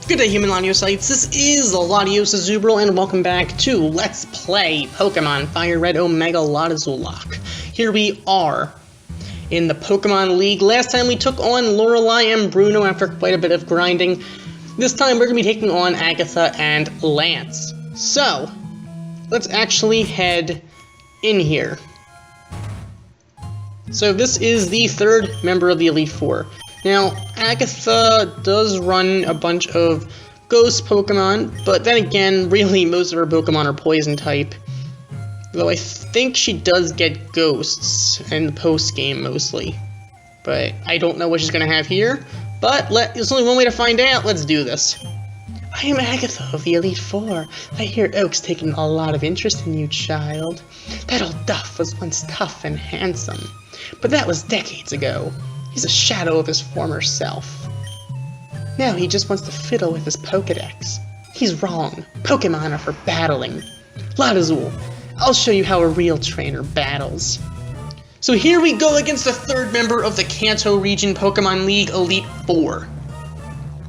Good day, human Latiosites. This is LatiosAzurill, and welcome back to Let's Play Pokemon FireRed Omega LatAzullocke. Here we are in the Pokemon League. Last time we took on Lorelei and Bruno after quite a bit of grinding. This time we're going to be taking on Agatha and Lance. So, let's actually head in here. So this is the third member of the Elite Four. Now, Agatha does run a bunch of ghost Pokemon, but then again, really most of her Pokemon are poison type. Though I think she does get ghosts in the post-game mostly. But I don't know what she's going to have here. But there's only one way to find out. Let's do this. I am Agatha of the Elite Four. I hear Oak's taking a lot of interest in you, child. That old Duff was once tough and handsome, but that was decades ago. He's a shadow of his former self. Now he just wants to fiddle with his Pokedex. He's wrong. Pokemon are for battling. LatAzullocke, I'll show you how a real trainer battles. So here we go against the third member of the Kanto Region Pokemon League Elite Four.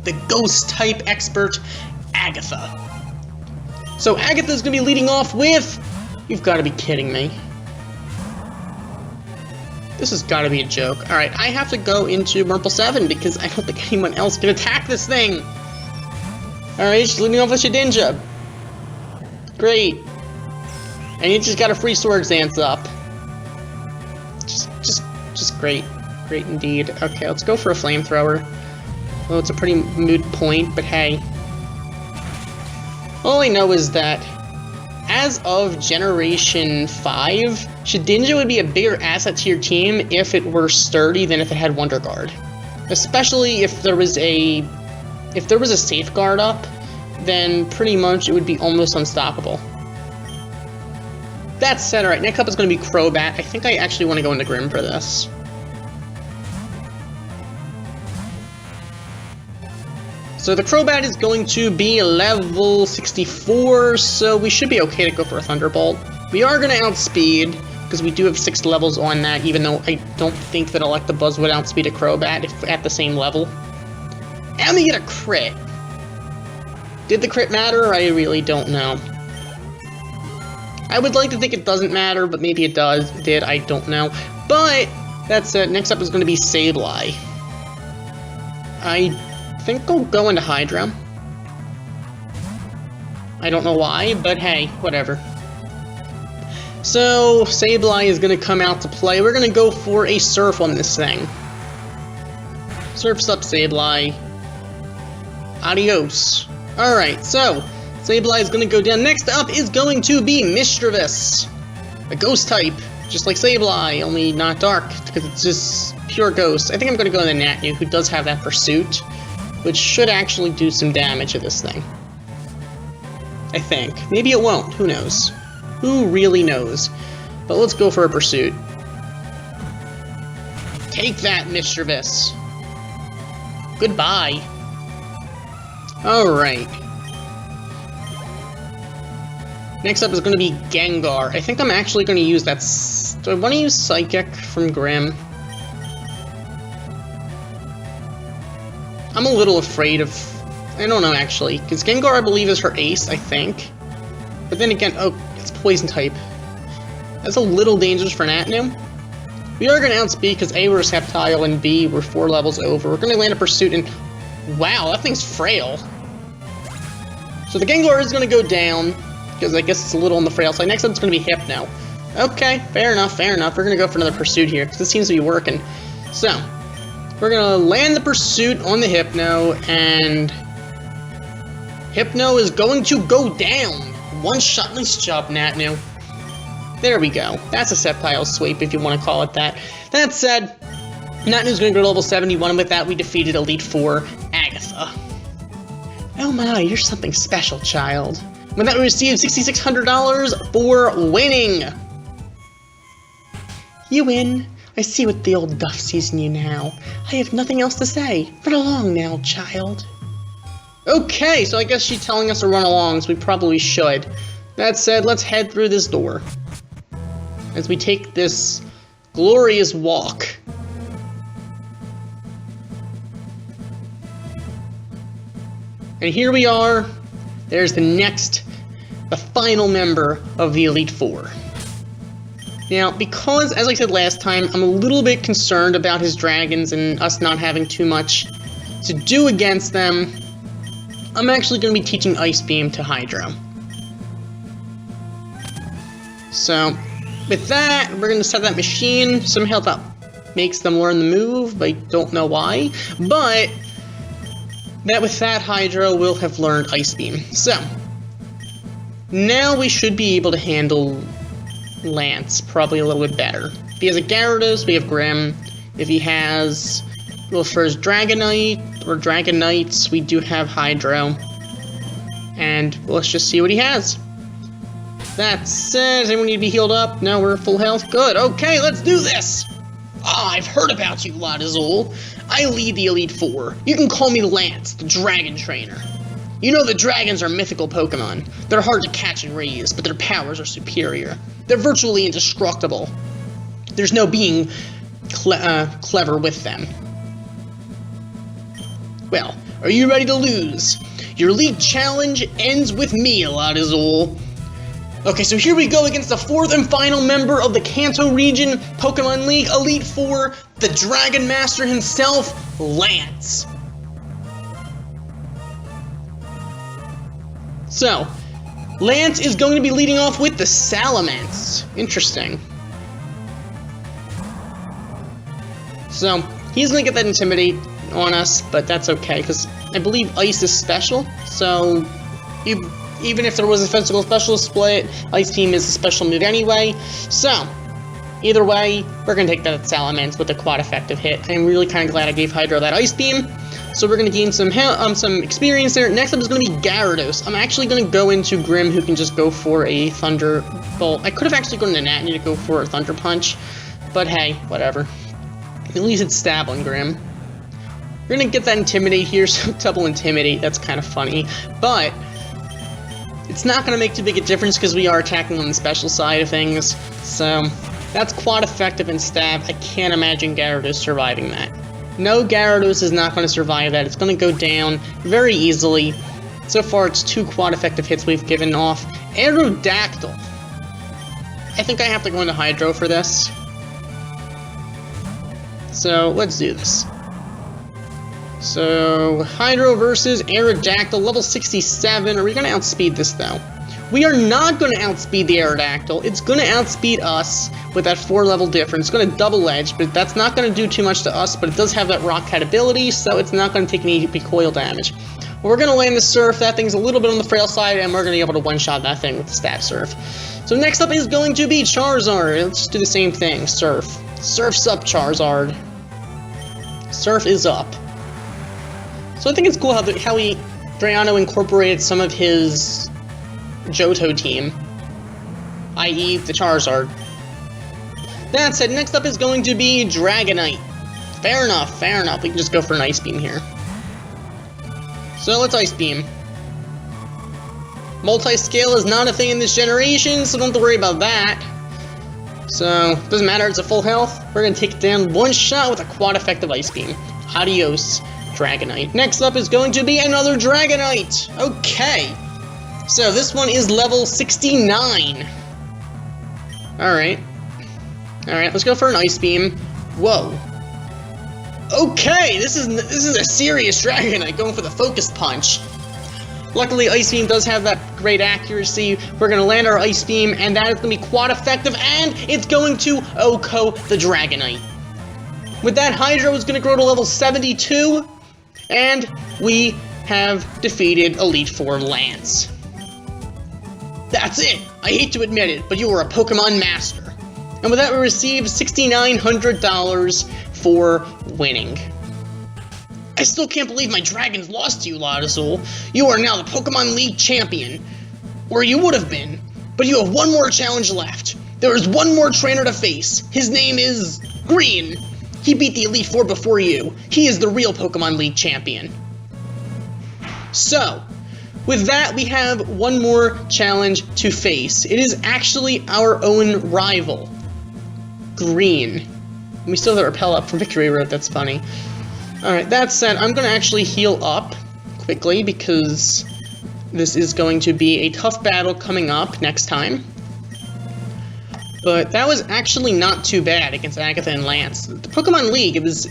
The Ghost-type expert, Agatha. So Agatha's gonna be leading off with... You've gotta be kidding me. This has got to be a joke. Alright, I have to go into Purple 7 because I don't think anyone else can attack this thing. Alright, she's leading off with Shedinja. Great. And you just got a free Swords Dance up. Just great. Great indeed. Okay, let's go for a Flamethrower. Well, it's a pretty moot point, but hey. All I know is that as of Generation 5, Shedinja would be a bigger asset to your team if it were sturdy than if it had Wonder Guard. Especially if there was a safeguard up, then pretty much it would be almost unstoppable. That said, alright, next up is going to be Crobat. I think I actually want to go into Grim for this. So the Crobat is going to be level 64, so we should be okay to go for a Thunderbolt. We are going to outspeed, because we do have 6 levels on that, even though I don't think that Electabuzz would outspeed a Crobat if at the same level. And we get a crit. Did the crit matter? I really don't know. I would like to think it doesn't matter, but maybe it did, I don't know. But, that's it. Next up is going to be Sableye. I think I'll go into Hydra. I don't know why, but hey, whatever. So, Sableye is going to come out to play. We're going to go for a Surf on this thing. Surf's up, Sableye. Adios. Alright, so, Sableye is going to go down. Next up is going to be Mischievous. A Ghost type, just like Sableye, only not Dark, because it's just pure Ghost. I think I'm going to go into Natnu, who does have that Pursuit, which should actually do some damage to this thing. I think. Maybe it won't. Who knows? Who really knows? But let's go for a Pursuit. Take that, Mischievous. Goodbye. Alright. Next up is going to be Gengar. I think I'm actually going to use that... Do I want to use Psychic from Grim? I'm a little afraid of... I don't know, actually. Because Gengar, I believe, is her ace, I think. But then again... Oh, it's Poison type. That's a little dangerous for Natnu. We are going to outspeed because A, we're a Sceptile, and B, we're 4 levels over. We're going to land a Pursuit, and... Wow, that thing's frail. So the Gengar is going to go down, because I guess it's a little on the frail side. Next up, it's going to be Hypno. Okay, fair enough, fair enough. We're going to go for another Pursuit here, because it seems to be working. So... We're gonna land the Pursuit on the Hypno, and Hypno is going to go down. One shot. Nice job, Natnu. There we go. That's a Sceptile sweep, if you want to call it that. That said, Natnu's gonna go to level 71, and with that, we defeated Elite Four, Agatha. Oh my, you're something special, child. With that, we received $6,600 for winning. You win. I see what the old Duff sees in you now. I have nothing else to say. Run along now, child. Okay, so I guess she's telling us to run along, so we probably should. That said, let's head through this door. As we take this glorious walk. And here we are. There's the final member of the Elite Four. Now, because, as I said last time, I'm a little bit concerned about his dragons and us not having too much to do against them, I'm actually going to be teaching Ice Beam to Hydro. So, with that, we're going to set that machine. Somehow that makes them learn the move. I don't know why. But, with that, Hydro will have learned Ice Beam. So, now we should be able to handle Lance probably a little bit better. If he has a Gyarados, we have Grim. If he has, well, for his Dragonite or Dragonites, we do have Hydro. And let's just see what he has. That said, does anyone need to be healed up? No, we're full health. Good. Okay, let's do this. Ah, I've heard about you, LatAzullocke. I lead the Elite Four. You can call me Lance, the Dragon Trainer. You know the dragons are mythical Pokemon. They're hard to catch and raise, but their powers are superior. They're virtually indestructible. There's no being clever with them. Well, are you ready to lose? Your league challenge ends with me, LatAzullocke. Okay, so here we go against the fourth and final member of the Kanto Region Pokemon League Elite Four, the Dragon Master himself, Lance. So, Lance is going to be leading off with the Salamence. Interesting. So, he's going to get that Intimidate on us, but that's okay, because I believe Ice is special, so even if there was a physical special split, Ice Beam is a special move anyway. So, either way, we're going to take that Salamence with a quad effective hit. I'm really kind of glad I gave Hydro that Ice Beam. So we're going to gain some experience there. Next up is going to be Gyarados. I'm actually going to go into Grim, who can just go for a Thunderbolt. I could have actually gone into Natney to go for a Thunder Punch, but hey, whatever. At least it's Stab on Grim. We're going to get that Intimidate here, so double Intimidate, that's kind of funny. But it's not going to make too big a difference because we are attacking on the special side of things. So that's quad effective and Stab. I can't imagine Gyarados surviving that. No, Gyarados is not going to survive that. It's going to go down very easily. So far, it's 2 quad-effective hits we've given off. Aerodactyl. I think I have to go into Hydro for this. So, let's do this. So, Hydro versus Aerodactyl, level 67. Are we going to outspeed this, though? We are not going to outspeed the Aerodactyl. It's going to outspeed us with that 4-level difference. It's going to double edge, but that's not going to do too much to us, but it does have that Rock Cat ability, so it's not going to take any recoil damage. Well, we're going to land the Surf. That thing's a little bit on the frail side, and we're going to be able to one-shot that thing with the Stab Surf. So next up is going to be Charizard. Let's do the same thing. Surf. Surf's up, Charizard. Surf is up. So I think it's cool how Drayano incorporated some of his Johto team, i.e. the Charizard. That said, next up is going to be Dragonite. Fair enough, fair enough. We can just go for an Ice Beam here. So let's Ice Beam. Multi-scale is not a thing in this generation, so don't have to worry about that. So, doesn't matter, it's a full health. We're going to take it down one shot with a quad effective Ice Beam. Adios, Dragonite. Next up is going to be another Dragonite. Okay. So this one is level 69. Alright. Alright, let's go for an Ice Beam. Whoa. Okay, this is a serious Dragonite going for the Focus Punch. Luckily, Ice Beam does have that great accuracy. We're going to land our Ice Beam, and that is going to be quad effective, and it's going to OHKO the Dragonite. With that, Hydro is going to grow to level 72, and we have defeated Elite Four Lance. That's it! I hate to admit it, but you are a Pokemon Master. And with that, we received $6,900 for winning. I still can't believe my dragons lost to you, LatAzullocke. You are now the Pokemon League champion. Or you would have been. But you have one more challenge left. There is one more trainer to face. His name is Green. He beat the Elite Four before you. He is the real Pokemon League champion. So, with that, we have one more challenge to face. It is actually our own rival, Green. We still have the Repel up for Victory Road, that's funny. Alright, that said, I'm going to actually heal up quickly because this is going to be a tough battle coming up next time. But that was actually not too bad against Agatha and Lance. The Pokemon League, it was...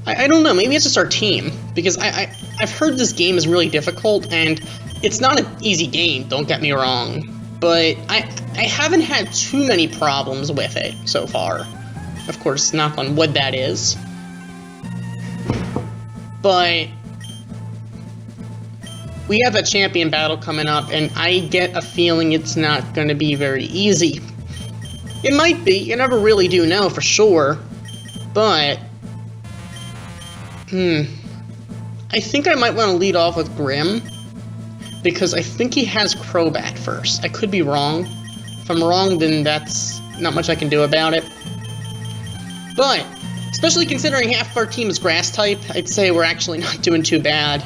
I don't know, maybe it's just our team. Because I've heard this game is really difficult, and it's not an easy game, don't get me wrong. But I haven't had too many problems with it so far. Of course, knock on wood that is. But we have a champion battle coming up, and I get a feeling it's not going to be very easy. It might be, you never really do know for sure, but... I think I might want to lead off with Grim, because I think he has Crobat first. I could be wrong. If I'm wrong, then that's not much I can do about it. But, especially considering half of our team is Grass type, I'd say we're actually not doing too bad.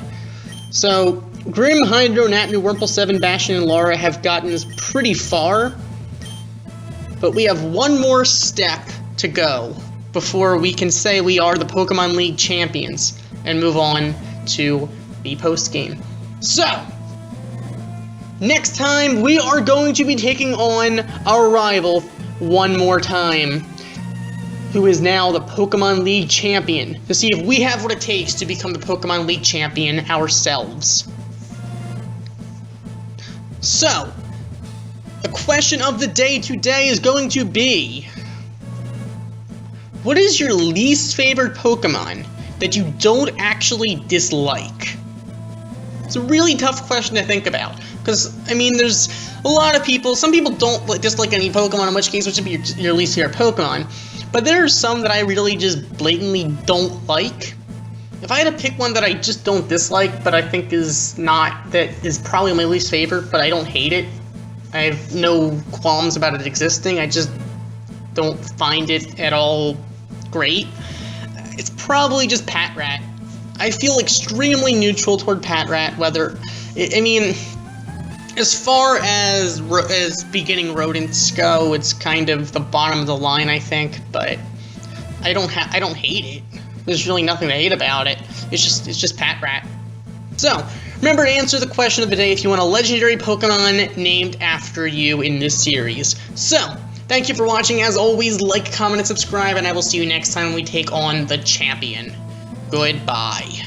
So, Grim, Hydro, Natnu, Wurmple, 7, Bastion, and Laura have gotten us pretty far. But we have one more step to go before we can say we are the Pokemon League champions and move on to the post-game. So, next time we are going to be taking on our rival one more time, who is now the Pokemon League champion, to see if we have what it takes to become the Pokemon League champion ourselves. So, the question of the day today is going to be, what is your least favorite Pokemon that you don't actually dislike? It's a really tough question to think about, because, I mean, there's a lot of people, some people don't dislike any Pokemon, in which case which would be your least favorite Pokemon, but there are some that I really just blatantly don't like. If I had to pick one that I just don't dislike, but I think is probably my least favorite, but I don't hate it, I have no qualms about it existing, I just don't find it at all great, it's probably just Patrat. I feel extremely neutral toward Patrat, whether, I mean, as far as beginning rodents go, it's kind of the bottom of the line, I think, but I don't hate it. There's really nothing to hate about it. It's just Patrat. So, remember to answer the question of the day if you want a legendary Pokemon named after you in this series. So, thank you for watching. As always, like, comment, and subscribe, and I will see you next time when we take on the champion. Goodbye.